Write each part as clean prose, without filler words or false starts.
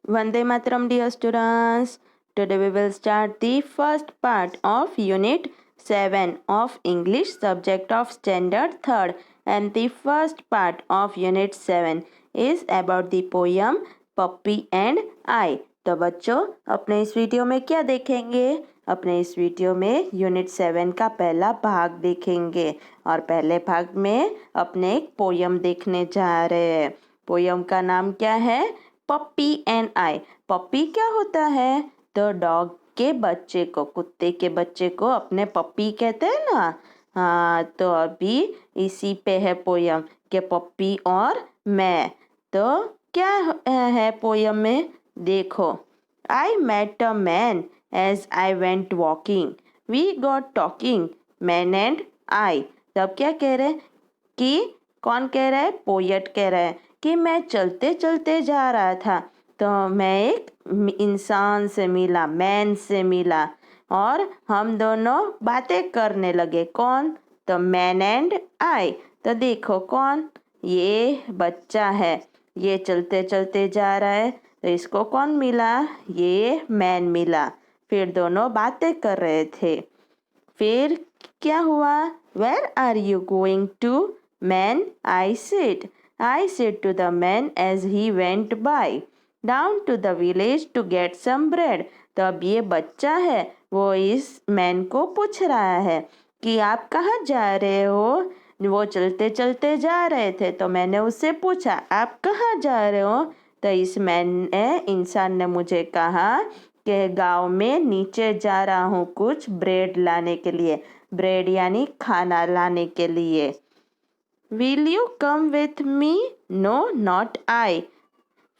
Vande Mataram, dear students. Today we will start the first part of Unit 7 of English subject of Standard 3rd, and the first part of Unit 7 is about the poem Puppy and I. तो बच्चों अपने इस video में क्या देखेंगे? अपने इस video में यूनिट 7 का पहला भाग देखेंगे और पहले भाग में अपने एक पोयम देखने जा रहे हैं। पोयम का नाम क्या है? पप्पी एंड आई। पप्पी क्या होता है? तो डॉग के बच्चे को, कुत्ते के बच्चे को अपने पप्पी कहते हैं ना। हाँ, तो अभी इसी पे है पोयम के पप्पी और मैं। तो क्या है पोयम में? देखो। I met a man as I went walking, we got talking, man and I. तब क्या कह रहे हैं कि कौन कह रहा है? पोएट कह रहा है कि मैं चलते चलते जा रहा था तो मैं एक इंसान से मिला, मैन से मिला, और हम दोनों बातें करने लगे। कौन? तो मैन एंड आई। तो देखो कौन? ये बच्चा है, ये चलते चलते जा रहा है तो इसको कौन मिला? ये मैन मिला। फिर दोनों बातें कर रहे थे। फिर क्या हुआ? Where are you going to? Man, I said. I said to the man as he went by. Down to the village to get some bread. तो अब ये बच्चा है, वो इस मैन को पूछ रहा है कि आप कहाँ जा रहे हो? वो चलते चलते जा रहे थे तो मैंने उससे पूछा आप कहाँ जा रहे हो? तो इस मैन ने, इंसान ने मुझे कहा के गांव में नीचे जा रहा हूँ कुछ ब्रेड लाने के लिए। ब्रेड यानी खाना लाने के लिए। Will you come with me? No not I.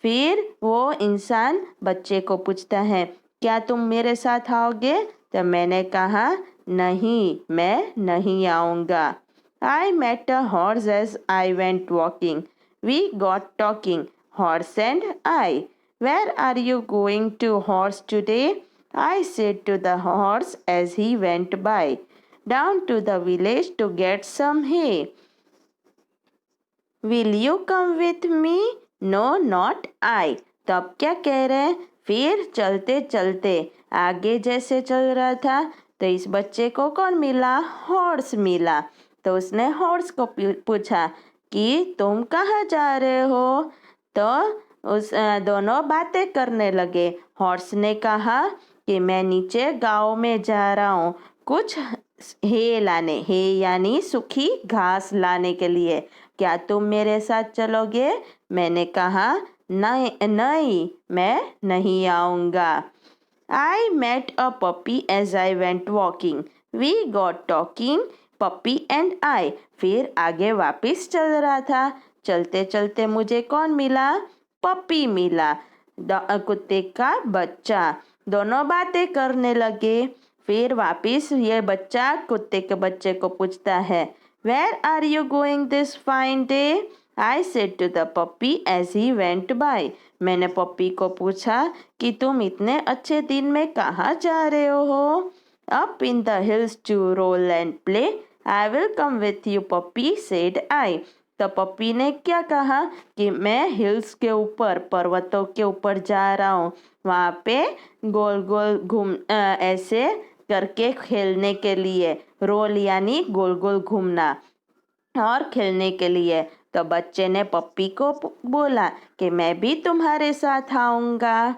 फिर वो इंसान बच्चे को पूछता है क्या तुम मेरे साथ आओगे? तो मैंने कहा नहीं, मैं नहीं आऊँगा। I met a horse as I went walking, we got talking, horse and I. Where are you going to, horse, today? I said to the horse as he went by. Down to the village to get some hay. Will you come with me? No, not I. तब क्या कह रहे हैं? फिर चलते चलते आगे जैसे चल रहा था तो इस बच्चे को कौन मिला? हॉर्स मिला। तो उसने हॉर्स को पूछा कि तुम कहाँ जा रहे हो? तो उस दोनों बातें करने लगे। हॉर्स ने कहा कि मैं नीचे गांव में जा रहा हूँ कुछ हे लाने, हे यानी सूखी घास लाने के लिए। क्या तुम मेरे साथ चलोगे? मैंने कहा नहीं नहीं, मैं नहीं आऊँगा। I met a puppy as I went walking, we got talking, puppy and I. फिर आगे वापस चल रहा था, चलते चलते मुझे कौन मिला? पपी मिला, कुत्ते का बच्चा। दोनों बातें करने लगे। फिर वापस ये बच्चा कुत्ते के बच्चे को पूछता है where are you going this fine day? I said to the puppy as he went by. मैंने पप्पी को पूछा कि तुम इतने अच्छे दिन में कहाँ जा रहे हो? Up in the hills to roll and play, I will come with you puppy, said I. तो पप्पी ने क्या कहा कि मैं हिल्स के ऊपर, पर्वतों के ऊपर जा रहा हूँ, वहाँ पे गोल गोल घूम ऐसे करके खेलने के लिए। रोल यानी गोल गोल घूमना, और खेलने के लिए। तो बच्चे ने पप्पी को बोला कि मैं भी तुम्हारे साथ आऊँगा,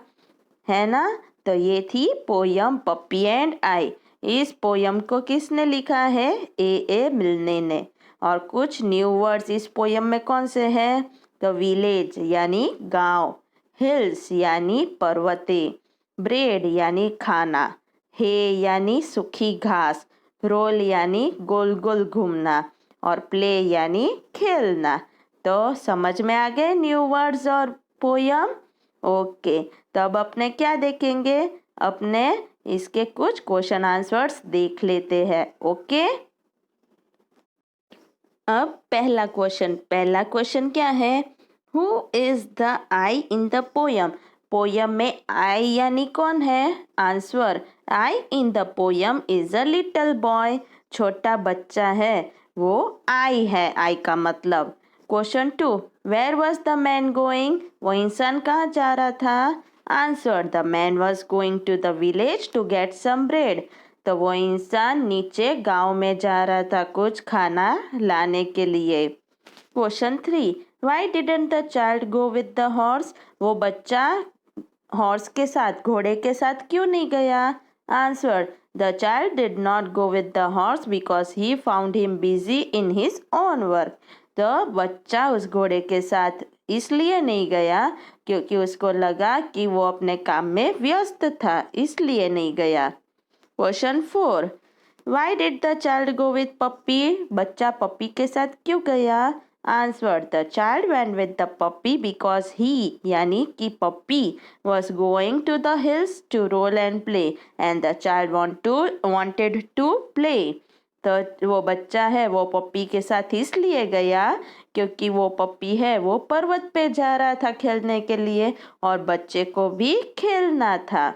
है ना। तो ये थी पोयम पप्पी एंड आई। इस पोयम को किसने लिखा है? ए मिल्ने ने। और कुछ न्यू वर्ड्स इस पोयम में कौन से हैं? तो विलेज यानी गांव, हिल्स यानी पर्वतें, ब्रेड यानी खाना, हे यानी सूखी घास, रोल यानी गोल गोल घूमना, और प्ले यानी खेलना। तो समझ में आ गए न्यू वर्ड्स और पोयम? ओके, तो अब अपने क्या देखेंगे? अपने इसके कुछ क्वेश्चन आंसर्स देख लेते हैं। ओके, अब पहला क्वेश्चन क्या है? Who is the I in the poem? Poem में आई यानी कौन है? Answer, I in the poem is a little boy. छोटा बच्चा है, वो आई है, आई का मतलब। Question 2, where was the man going? वो इंसान कहाँ जा रहा था? Answer. The man was going to the village to get some bread. तो वो इंसान नीचे गांव में जा रहा था कुछ खाना लाने के लिए. Question 3. Why didn't the child go with the horse? वो बच्चा हॉर्स के साथ घोड़े के साथ क्यों नहीं गया? Answer. The child did not go with the horse because he found him busy in his own work. तो बच्चा उस घोड़े के साथ इसलिए नहीं गया क्योंकि उसको लगा कि वो अपने काम में व्यस्त था, इसलिए नहीं गया. Question 4. Why did the child go with puppy? बच्चा पप्पी के साथ क्यों गया? Answer. The child went with the puppy because he यानी कि puppy was going to the hills to roll and play and the child wanted to play. तो वो बच्चा है वो पप्पी के साथ इसलिए गया क्योंकि वो पप्पी है वो पर्वत पे जा रहा था खेलने के लिए और बच्चे को भी खेलना था.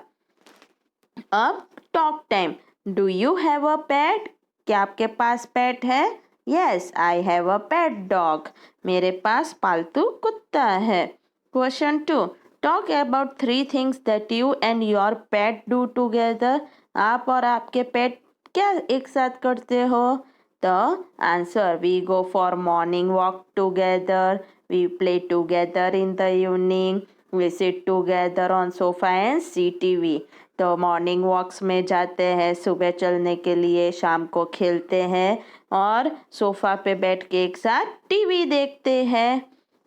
अब talk time. Do you have a pet? क्या आपके पास पेट है? Yes, I have a pet dog. मेरे पास पालतू कुत्ता है. Question 2. Talk about 3 things that you and your pet do together. आप और आपके पेट क्या एक साथ करते हो? तो answer. We go for morning walk together, we play together in the evening, we sit together on sofa and see TV. तो मॉर्निंग वॉक्स में जाते हैं सुबह चलने के लिए, शाम को खेलते हैं और सोफा पे बैठ के एक साथ टीवी देखते हैं.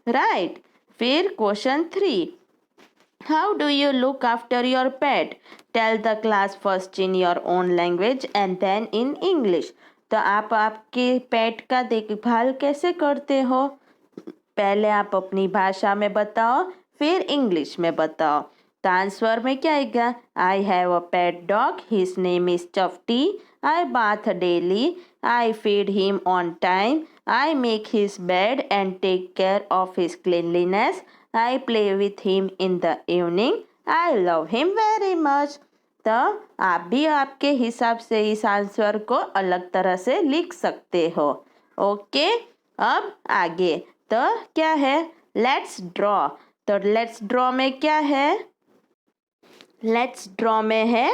राइट. फिर question 3. How do you look after your pet? Tell the class first in your own language and then in English. तो आप आपके पेट का देखभाल कैसे करते हो? पहले आप अपनी भाषा में बताओ फिर इंग्लिश में बताओ. तो आंसर में क्या आएगा? I have a pet dog, his name is चफ्टी, I bath daily, I feed him on time, I make his bed and take care of his cleanliness, I play with him in the evening, I love him very much. तो आप भी आपके हिसाब से इस answer को अलग तरह से लिख सकते हो. ओके. अब आगे तो क्या है? Let's draw. तो लेट्स ड्रॉ में क्या है? लेट्स ड्रॉ में है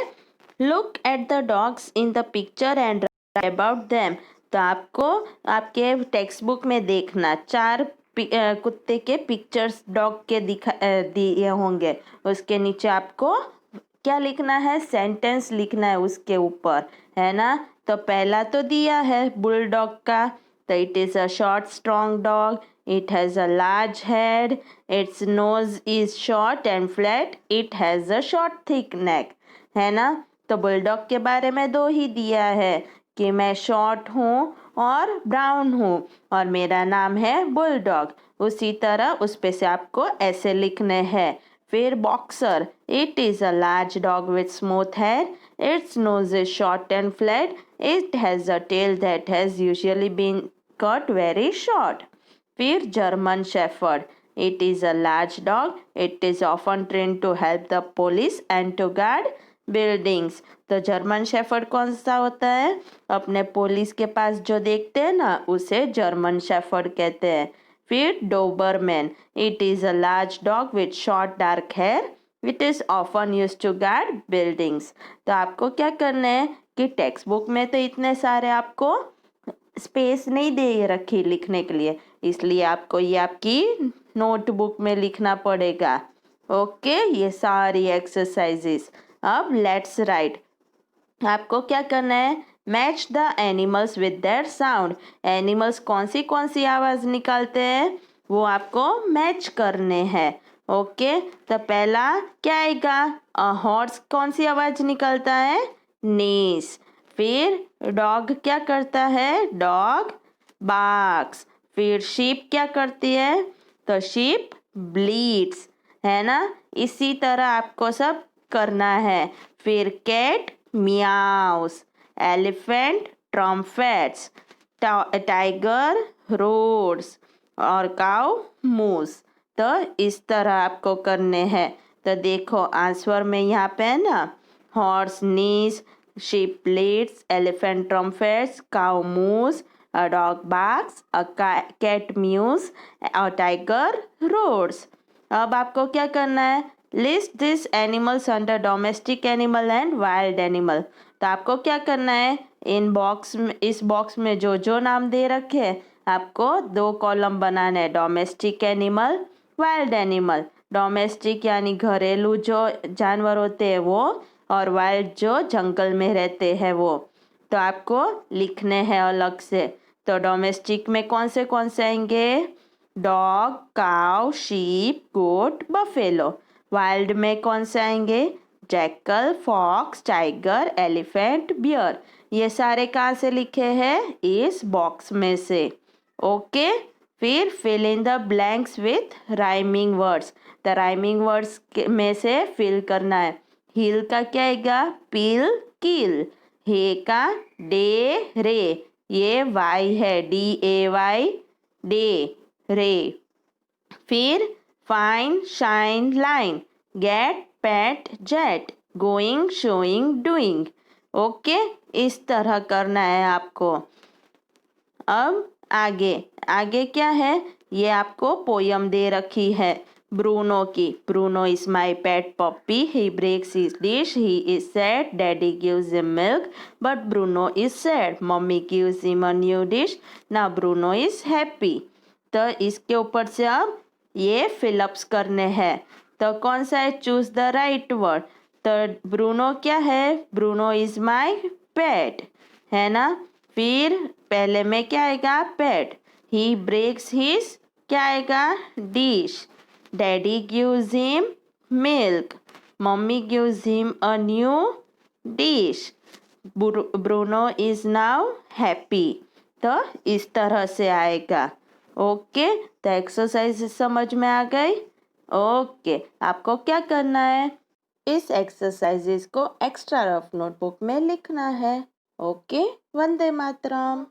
look at the dogs in the picture and right about them. तो आपको आपके टेक्स्ट बुक में देखना 4 कुत्ते के पिक्चर्स डॉग के दिए होंगे. उसके नीचे आपको क्या लिखना है? सेंटेंस लिखना है उसके ऊपर, है ना. तो पहला तो दिया है बुलडॉग का. तो it is a short strong dog. It has a large head. Its nose is short and flat. It has a short thick neck. है ना. तो बुलडॉग के बारे में 2 ही दिया है कि मैं शॉर्ट हूँ और ब्राउन हूँ और मेरा नाम है बुलडॉग. उसी तरह उस पे से आपको ऐसे लिखने हैं. फिर boxer. It is a large dog with smooth hair. Its nose is short and flat. It has a tail that has usually been cut very short. फिर German shepherd. It is a large dog. It is often train to help the police and to guard buildings. तो German shepherd कौन सा होता है? अपने police के पास जो देखते हैं ना उसे जर्मन शेफर्ड कहते हैं. फिर Doberman. It is a large dog with short dark hair. It is often use to guard buildings. तो आपको क्या करना है कि टेक्स्ट बुक में तो इतने सारे आपको स्पेस नहीं दे रखी लिखने के लिए, इसलिए आपको ये आपकी नोटबुक में लिखना पड़ेगा. ओके. ये सारी एक्सरसाइजेस. अब लेट्स राइट. आपको क्या करना है? Match the animals with their sound. Animals कौन सी आवाज़ निकालते हैं वो आपको मैच करने हैं. ओके. तो पहला क्या आएगा? हॉर्स कौन सी आवाज़ निकालता है? नीस. फिर डॉग क्या करता है? Dog barks. फिर शीप क्या करती है? तो शीप ब्लीड्स, है ना. इसी तरह आपको सब करना है. फिर cat meows, elephant trumpets, tiger roars और काउ मूस. तो इस तरह आपको करने हैं. तो देखो आंसर में यहाँ पे है ना horse gneiss, sheep bleats, elephant trumpets, cow moos, a dog barks, a cat mews, a tiger roars. अब आपको क्या करना है? List this animals under domestic animal and wild animal. तो आपको क्या करना है, इस बॉक्स में जो जो नाम दे रखे हैं आपको 2 कॉलम बनाना है, domestic animal, wild animal. Domestic यानी घरेलू जो जानवर होते हैं वो, और वाइल्ड जो जंगल में रहते हैं वो। तो आपको लिखने हैं अलग से। तो डोमेस्टिक में कौन से आएंगे, dog, cow, sheep, goat, buffalo. Wild में कौन से आएंगे, jackal, fox, tiger, elephant, bear. ये सारे कहाँ से लिखे हैं, इस बॉक्स में से। ओके, फिर fill in the blanks with rhyming words. तो राइमिंग वर्ड्स में से फिल करना है। हिल का क्या आएगा, पिल, किल। हे का डे, रे, ये वाई है, DAY, डे, रे। फिर fine, shine, line, get, pat, jet, going, showing, doing. Okay, इस तरह करना है आपको। अब आगे आगे क्या है, ये आपको पोयम दे रखी है ब्रूनो की। Bruno is my pet puppy, he breaks his dish, he is sad, daddy gives him milk but Bruno is sad, mummy gives him a new dish, now Bruno is happy. तो इसके ऊपर से अब ये fill-ups करने हैं। तो कौन सा है, चूज द राइट वर्ड। तो ब्रूनो क्या है, ब्रूनो इज माई पेट, है ना। फिर पहले में क्या आएगा, पेट। ही ब्रेक्स हिज, क्या आएगा, dish. Daddy gives him milk, mummy gives him a new dish, Bruno is now happy. तो इस तरह से आएगा। ओके, तो एक्सरसाइज समझ में आ गई। ओके, आपको क्या करना है, इस एक्सरसाइजेस को एक्स्ट्रा रफ नोटबुक में लिखना है। ओके, वंदे मातरम।